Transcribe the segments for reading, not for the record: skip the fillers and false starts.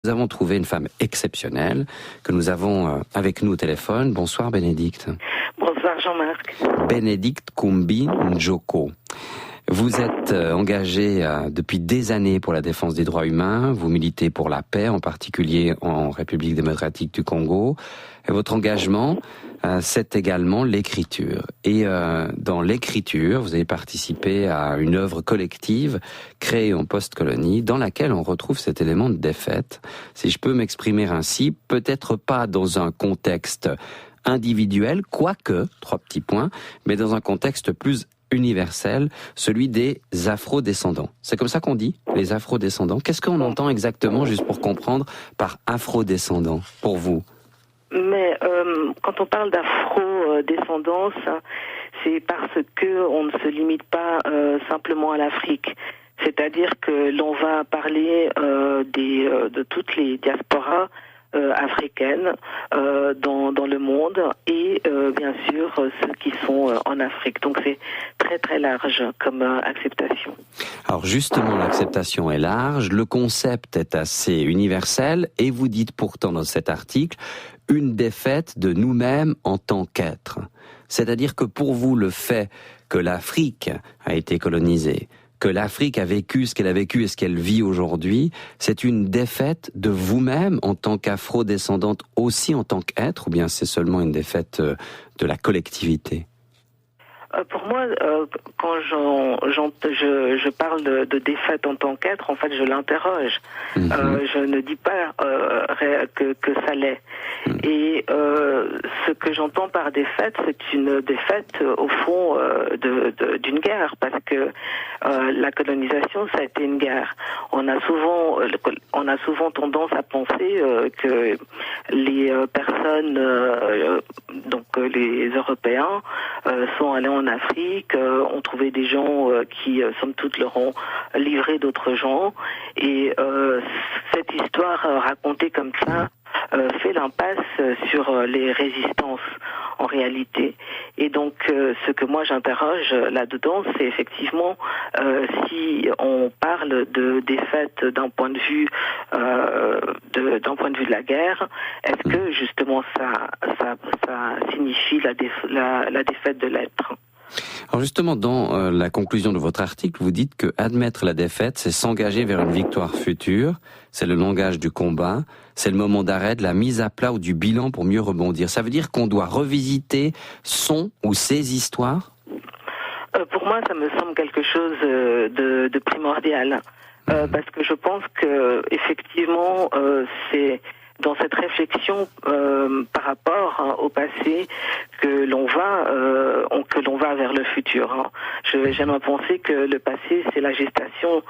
Nous avons trouvé une femme exceptionnelle que nous avons avec nous au téléphone. Bonsoir Bénédicte. Bonsoir Jean-Marc. Bénédicte Kumbi Njoko. Vous êtes engagée depuis des années pour la défense des droits humains. Vous militez pour la paix, en particulier en République démocratique du Congo. Et votre engagement, c'est également l'écriture. Et dans l'écriture, vous avez participé à une œuvre collective créée en post-colonie dans laquelle on retrouve cet élément de défaite. Si je peux m'exprimer ainsi, peut-être pas dans un contexte individuel, quoique, 3 petits points, mais dans un contexte plus universel, celui des afro-descendants. C'est comme ça qu'on dit, les afro-descendants. Qu'est-ce qu'on entend exactement, juste pour comprendre, par afro-descendants, pour vous ? Mais quand on parle d'afro-descendance, c'est parce que on ne se limite pas simplement à l'Afrique. C'est-à-dire que l'on va parler de toutes les diasporas africaines dans le monde et bien sûr ceux qui sont en Afrique. Donc c'est très très large comme acceptation. Alors justement, l'acceptation est large, le concept est assez universel et vous dites pourtant dans cet article une défaite de nous-mêmes en tant qu'êtres. C'est-à-dire que pour vous, le fait que l'Afrique a été colonisée, que l'Afrique a vécu ce qu'elle a vécu et ce qu'elle vit aujourd'hui, c'est une défaite de vous-même en tant qu'afro-descendante, aussi en tant qu'être, ou bien c'est seulement une défaite de la collectivité ? Pour moi, quand je parle de défaite en tant qu'être, en fait, je l'interroge. Je ne dis pas que ça l'est. Et ce que j'entends par défaite, c'est une défaite au fond d'une guerre, parce que la colonisation, ça a été une guerre. On a souvent tendance à penser que les personnes, donc les Européens, sont allés en Afrique, ont trouvé des gens qui, somme toute, leur ont livré d'autres gens. Et cette histoire racontée comme ça fait l'impasse sur les résistances en réalité. Et donc ce que moi j'interroge là-dedans, c'est effectivement si on parle de défaite d'un point de vue de la guerre, est-ce que justement ça signifie la défaite de l'être ? Alors justement, dans la conclusion de votre article, vous dites que admettre la défaite, c'est s'engager vers une victoire future, c'est le langage du combat, c'est le moment d'arrêt, de la mise à plat ou du bilan pour mieux rebondir. Ça veut dire qu'on doit revisiter son ou ses histoires ? Pour moi, ça me semble quelque chose de primordial, parce que je pense que effectivement, c'est dans cette réflexion par rapport au passé que l'on va vers le futur. J'aime à penser que le passé, c'est la gestation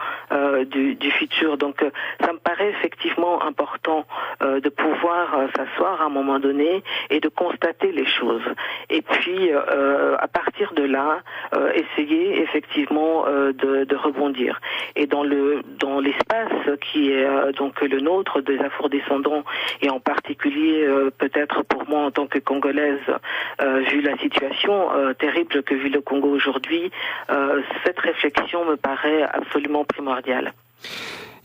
du futur. Donc ça me paraît effectivement important de pouvoir s'asseoir à un moment donné et de constater les choses. Et puis à partir de là, essayer effectivement de rebondir. Et dans l'espace qui est donc le nôtre des afro-descendants, et en particulier peut-être pour moi en tant que Congolaise, vu la situation terrible que vit le Congo aujourd'hui, cette réflexion me paraît absolument primordiale.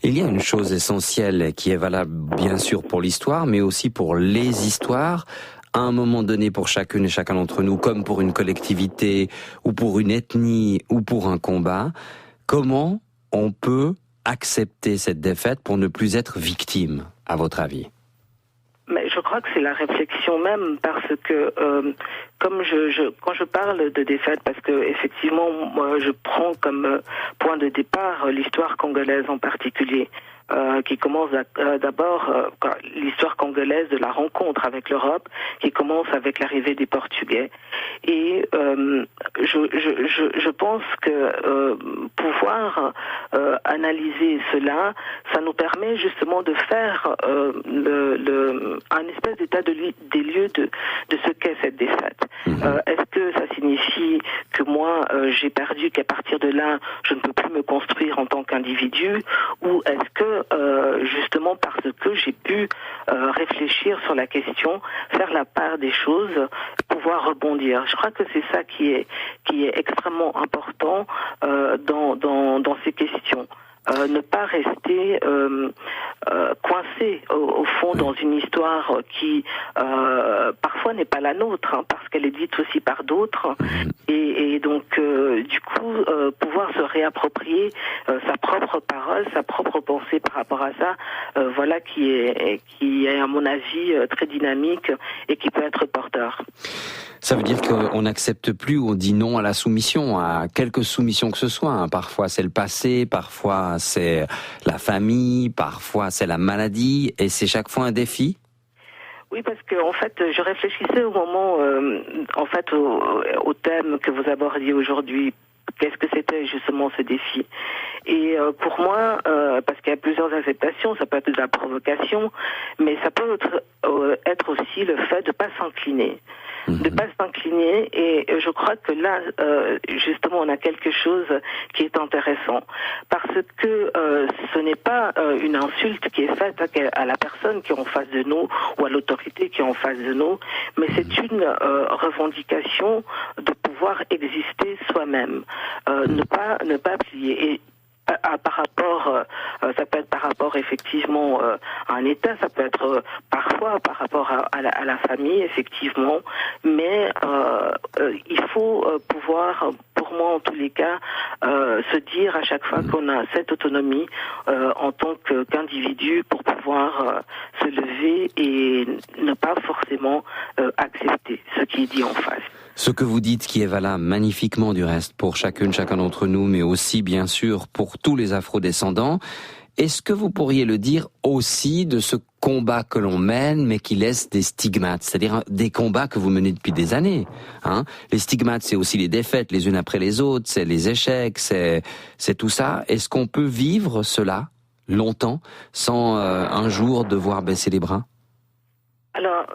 Il y a une chose essentielle qui est valable bien sûr pour l'histoire, mais aussi pour les histoires. À un moment donné, pour chacune et chacun d'entre nous, comme pour une collectivité, ou pour une ethnie, ou pour un combat, comment on peut accepter cette défaite pour ne plus être victime, à votre avis ? Mais je crois que c'est la réflexion même, parce que comme quand je parle de défaite, parce que effectivement moi je prends comme point de départ l'histoire congolaise en particulier, qui commence d'abord l'histoire congolaise de la rencontre avec l'Europe, qui commence avec l'arrivée des Portugais. Et je pense que pouvoir analyser cela, ça nous permet justement de faire un espèce d'état des lieux de ce qu'est cette défaite. Est-ce que ça signifie que moi j'ai perdu, qu'à partir de là je ne peux plus me construire en tant qu'individu, ou est-ce que justement parce que j'ai pu réfléchir sur la question, faire la part des choses, pouvoir rebondir. Je crois que c'est ça qui est extrêmement important dans ces questions. Ne pas rester coincé dans une histoire qui parfois n'est pas la nôtre, hein, parce qu'elle est dite aussi par d'autres, et donc du coup pouvoir se réapproprier sa propre parole, sa propre pensée par rapport à ça, voilà qui est à mon avis très dynamique et qui peut être porteur. Ça veut dire qu'on n'accepte plus, on dit non à la soumission, à quelque soumission que ce soit, hein. Parfois c'est le passé, parfois c'est la famille, parfois c'est la maladie, et c'est chaque fois un défi. Oui, parce que en fait, je réfléchissais au moment, en fait, au thème que vous abordiez aujourd'hui. Qu'est-ce que c'était justement ce défi? Et pour moi, parce qu'il y a plusieurs acceptations, ça peut être de la provocation, mais ça peut être aussi le fait de pas s'incliner. De pas s'incliner, et je crois que là, justement, on a quelque chose qui est intéressant, parce que ce n'est pas une insulte qui est faite à la personne qui est en face de nous ou à l'autorité qui est en face de nous, mais c'est une revendication de pouvoir exister soi-même, ne pas plier. Et par rapport, ça peut être par rapport effectivement à un État, ça peut être parfois par rapport à la famille effectivement, mais il faut pouvoir, pour moi en tous les cas, se dire à chaque fois qu'on a cette autonomie en tant qu'individu pour pouvoir se lever et ne pas forcément accepter ce qui est dit en face. Ce que vous dites qui est valable magnifiquement du reste pour chacun d'entre nous, mais aussi bien sûr pour tous les afrodescendants. Est-ce que vous pourriez le dire aussi de ce combat que l'on mène, mais qui laisse des stigmates, c'est-à-dire des combats que vous menez depuis des années, hein? Les stigmates, c'est aussi les défaites les unes après les autres, c'est les échecs, c'est tout ça. Est-ce qu'on peut vivre cela longtemps sans un jour devoir baisser les bras? Alors,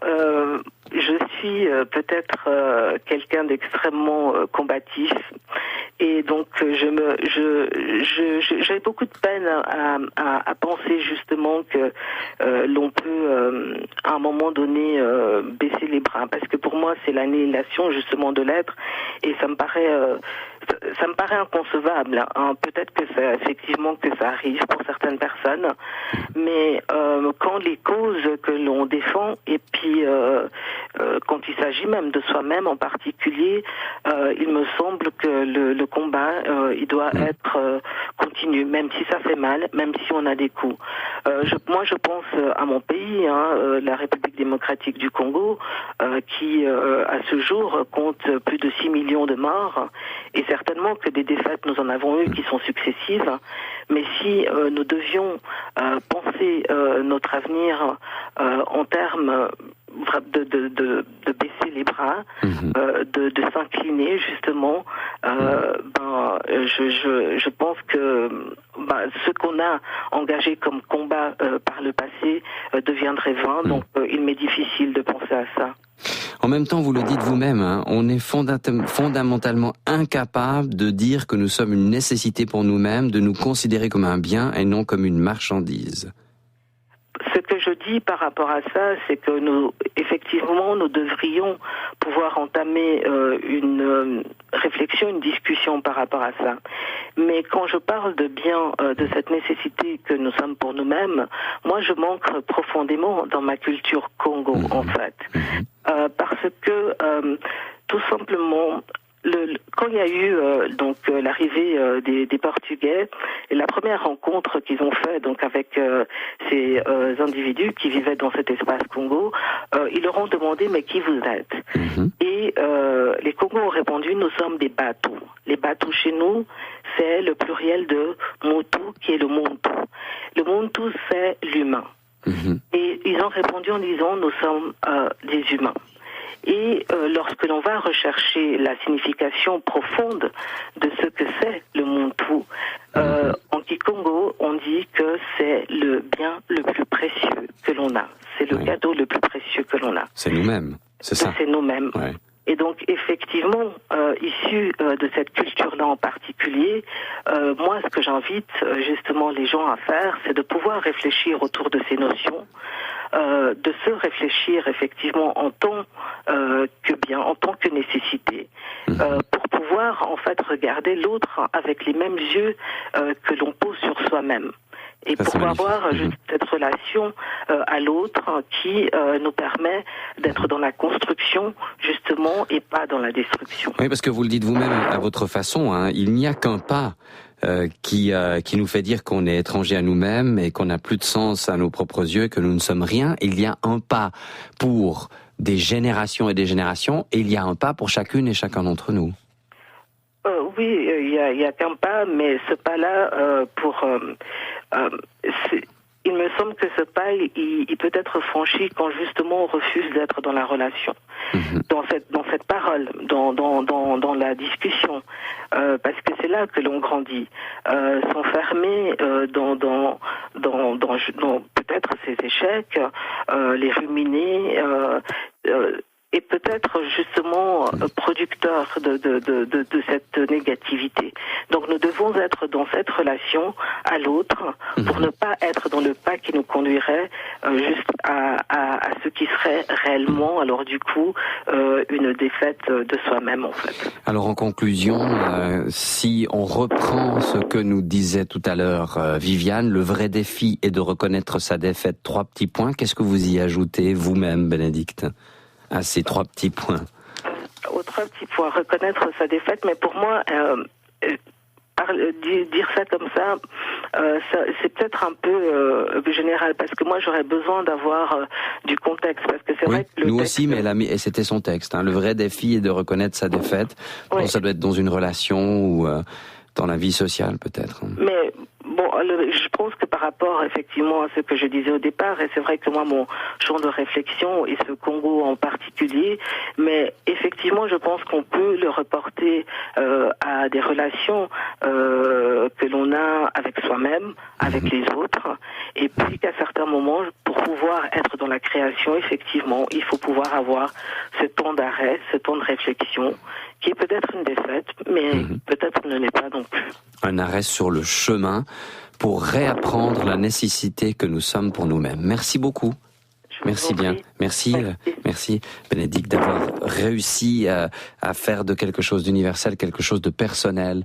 je suis peut-être quelqu'un d'extrêmement combatif, et donc j'ai beaucoup de peine à penser justement que l'on peut à un moment donné baisser les bras, parce que pour moi c'est l'annihilation justement de l'être, et ça me paraît inconcevable, hein. Peut-être que ça, effectivement que ça arrive pour certaines personnes, mais quand les causes que l'on défend, et puis quand il s'agit même de soi-même en particulier, il me semble que le combat il doit être continu, même si ça fait mal, même si on a des coups. Moi je pense à mon pays, hein, la République démocratique du Congo, qui à ce jour compte plus de 6 millions de morts, et certainement que des défaites nous en avons eu qui sont successives, mais si nous devions penser notre avenir en termes de baisser les bras, de s'incliner justement, je pense que ce qu'on a engagé comme combat par le passé deviendrait vain, donc il m'est difficile de penser à ça. En même temps, vous le dites vous-même, hein, on est fondamentalement incapable de dire que nous sommes une nécessité pour nous-mêmes, de nous considérer comme un bien et non comme une marchandise. Ce que je dis par rapport à ça, c'est que nous devrions pouvoir entamer une réflexion, une discussion par rapport à ça. Mais quand je parle de bien, de cette nécessité que nous sommes pour nous-mêmes, moi je manque profondément dans ma culture Congo, en fait. Parce que, tout simplement, quand il y a eu l'arrivée des Portugais, et la première rencontre qu'ils ont fait donc avec ces individus qui vivaient dans cet espace Congo, ils leur ont demandé mais qui vous êtes? Et les Congos ont répondu nous sommes des Batou. Les Batou chez nous c'est le pluriel de Motu qui est le Muntu. Le Muntu c'est l'humain. Et ils ont répondu en disant nous sommes des humains. Et lorsque l'on va rechercher la signification profonde de ce que c'est le Muntu, en Kikongo, on dit que c'est le bien le plus précieux que l'on a. C'est le cadeau le plus précieux que l'on a. C'est nous-mêmes, c'est ça. C'est nous-mêmes. Ouais. Et donc, effectivement, issu de cette culture-là en particulier, moi, ce que j'invite justement les gens à faire, c'est de pouvoir réfléchir autour de ces notions, de se réfléchir effectivement en tant que bien, en tant que nécessité, pour pouvoir en fait regarder l'autre avec les mêmes yeux que l'on pose sur soi-même. Et ça, pour avoir juste cette relation à l'autre qui nous permet d'être dans la construction, justement, et pas dans la destruction. Oui, parce que vous le dites vous-même à votre façon, hein, il n'y a qu'un pas qui nous fait dire qu'on est étranger à nous-mêmes et qu'on n'a plus de sens à nos propres yeux, que nous ne sommes rien. Il y a un pas pour des générations et des générations, et il y a un pas pour chacune et chacun d'entre nous. Oui, il y a qu'un pas, mais ce pas-là, il me semble que ce pas, il peut être franchi quand justement on refuse d'être dans la relation, dans cette parole, dans la discussion, parce que c'est là que l'on grandit. S'enfermer dans peut-être ses échecs, les ruminer. Et peut-être justement producteur de cette négativité. Donc nous devons être dans cette relation à l'autre pour ne pas être dans le pas qui nous conduirait juste à ce qui serait réellement, alors du coup, une défaite de soi-même en fait. Alors en conclusion, si on reprend ce que nous disait tout à l'heure Viviane, le vrai défi est de reconnaître sa défaite. 3 petits points, qu'est-ce que vous y ajoutez vous-même, Bénédicte, à ces 3 petits points? Aux 3 petits points, reconnaître sa défaite, mais pour moi, dire ça comme ça, c'est peut-être un peu général, parce que moi j'aurais besoin d'avoir du contexte, parce que c'est vrai que nous aussi, mais et c'était son texte. Hein, le vrai défi est de reconnaître sa défaite. Oui. Bon, ça doit être dans une relation ou dans la vie sociale peut-être. Mais bon, je pense que par rapport effectivement à ce que je disais au départ, et c'est vrai que moi mon champ de réflexion est ce Congo en particulier, mais effectivement je pense qu'on peut le reporter à des relations que l'on a avec soi-même, avec les autres, et puis qu'à certains moments, pour pouvoir être dans la création, effectivement, il faut pouvoir avoir ce temps d'arrêt, ce temps de réflexion, qui est peut-être une défaite, mais peut-être ne l'est pas non plus. Un arrêt sur le chemin pour réapprendre la nécessité que nous sommes pour nous-mêmes. Merci beaucoup. Merci bien. Merci Bénédicte d'avoir réussi à faire de quelque chose d'universel, quelque chose de personnel,